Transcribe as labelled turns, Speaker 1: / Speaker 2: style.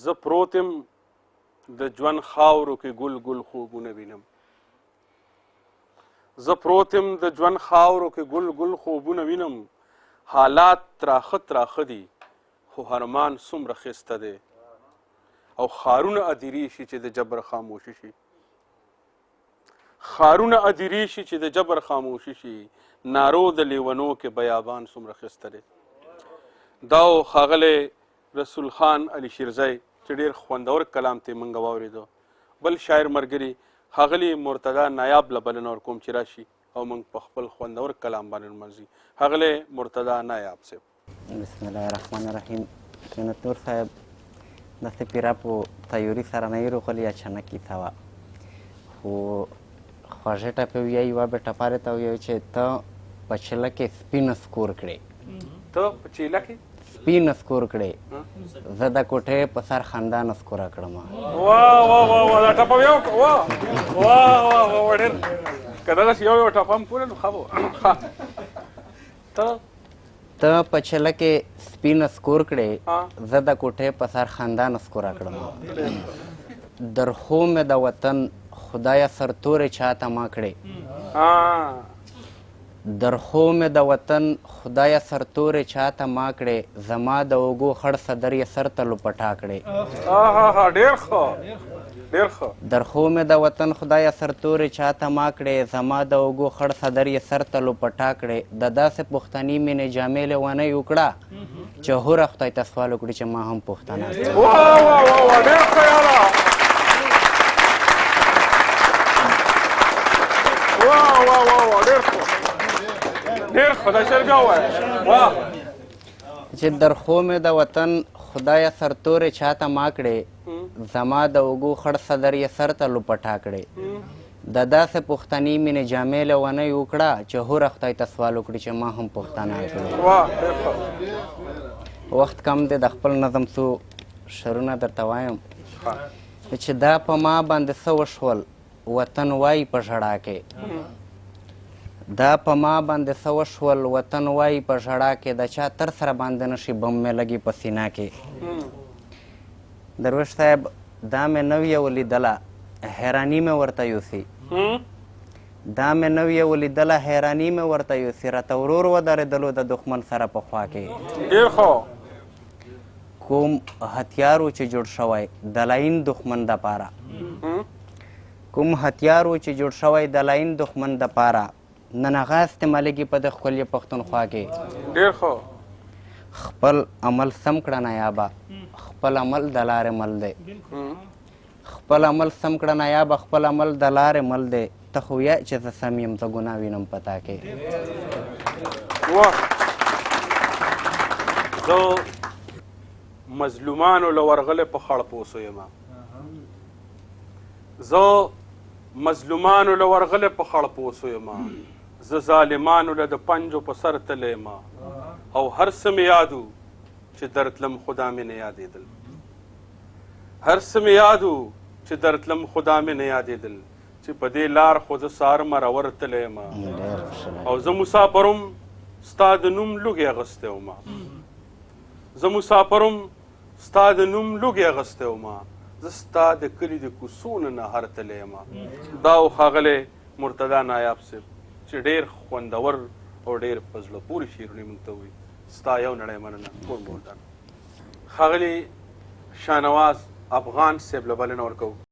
Speaker 1: زه پروت یم د ژوند خاورو کې ګل ګل خوبونه وینم زه پروت یم د ژوند خاورو کې ګل ګل خوبونه وینم حالات تراخه تراخه دي خو هرمان څومره ښایسته دی او ښارونه ادیرې شي چې د جبر خاموشي شي ښارونه ادیرې شي چې د جبر خاموشي شي نارو د لیونو کې بیابان څومره ښایسته دی دا ښاغلی رسول خان علي شیرزی چې ډېر خوندور کلام ته موږ واورېدو بل شاعر ملګري ښاغلي مرتضی نایاب له بلنه ورکوم چې راشي او موږ په خپل خوندور کلام باندې نمانځي ښاغلی مرتضی نایاب صاحب
Speaker 2: بسم الله الرحمن الرحیم سنت نور صاحب داسې پیره په تیوري سره نه یې روغلي اچانک کیسه وه خو خوږې ټپې ویایي یوه بې ټپارې ته ویایي چې ته په چیله کې سپین سکور کړې
Speaker 1: ته په چیله کې
Speaker 2: سپین سکور کړې زه د کوټې په سر خندا نسکوره کړم
Speaker 1: واه واه واه واه دا ټپه ویو واه واه واه واه ډېر که دغسې یو یو ټپه هم کوله نو ښه به
Speaker 2: ته په چله کې سپین سکور کړې زه د کوټې په سر خندا نسکوره کړم درخو مې د وطن خدایه سرتورې چاته ما کړې درخو مې د وطن خدایه سرتورې چاته ما کړې زما د اوږو خړ صدر یې سر ته لوپټا کړې
Speaker 1: ډېر ښه ډېر ښه
Speaker 2: درخو مې د وطن خدایه سرتورې چاته ما کړې زما د اوږو خړ صدر یې سر ته لوپټا کړې د داسې پښتني مینې جامې لیونۍ وکړه چې هوره خدای ته سوال وکړي چې ما هم پښتانه
Speaker 1: ډېر ښه یاره ډېر ښه دا شعر بیا ووایه
Speaker 2: چې درخو مې د وطن خدایه سرتورې چاته ما کړې زما د اوږو خړ صدر یې سر ته لوپټا کړې د داسې پښتني مینې جامې لیونۍ وکړه چې هوره خدای ته سوال وکړي چې ما هم پښتانه کړې وخت کم دی د خپل نظم څو شعرونه درته وایم چې دا په ما باندې څه وشول وطن وایي په ژړا کې دا په ما باندې څه وشول وطن وایي په ژړا کې د چا تر سره باندې نشي بم مې لګي په سینا کې درویش صاحب دا مې نو یې ولیدله حیراني مې ورته یوسي دا مې نو یې ولیدله حیراني مې ورته یوسي راته ورور ودرېدلو د دښمن سره په خوا کې کوم هتیار و چې جوړ شوی د لاین دښمن دپاره کوم هتیار و چې جوړ شوی د لاین دښمن دپاره نن هغه استعمالېږي په د ښکلي پښتونخوا کې
Speaker 1: ډېر ښه
Speaker 2: خپل عمل سم کړه نایابه خپل عمل د لارې مل دی خپل عمل سم کړه نایابه خپل عمل د لارې مل دی ته خو یا چې زه سم یم زه ګناه وینم په تا کې
Speaker 1: زه مظلومانو له ورغلې په خړ پوسو یم زه مظلومانو له ورغلې په خړ پوسو یم زه ظالمانو له د پنجو په سر تلی یم او هر څه مې یاد و چې درتلم خدا مې نه یادېدل هر څه مې یاد و چې درتلم خدا مې نه یادېدل چې په دې لار خو زه سهار مرور تلی یم او زه مسافرم ستا د نوم لوږې اخیستی وم زه مسافرم ستا د نوم لوږې اخیستی وم زه ستا د کلي د کوڅو نه نهر تلی یم دا و ښاغلی مرتضی نایاب صاحب چې ډېر خوندور او ډېر په زړه پورې شعرونه موږ ته ووایي ستا یو نړۍ مننه ټول مولدان ښاغلي شاهنواز افغان صاحب له بلنه ورکوو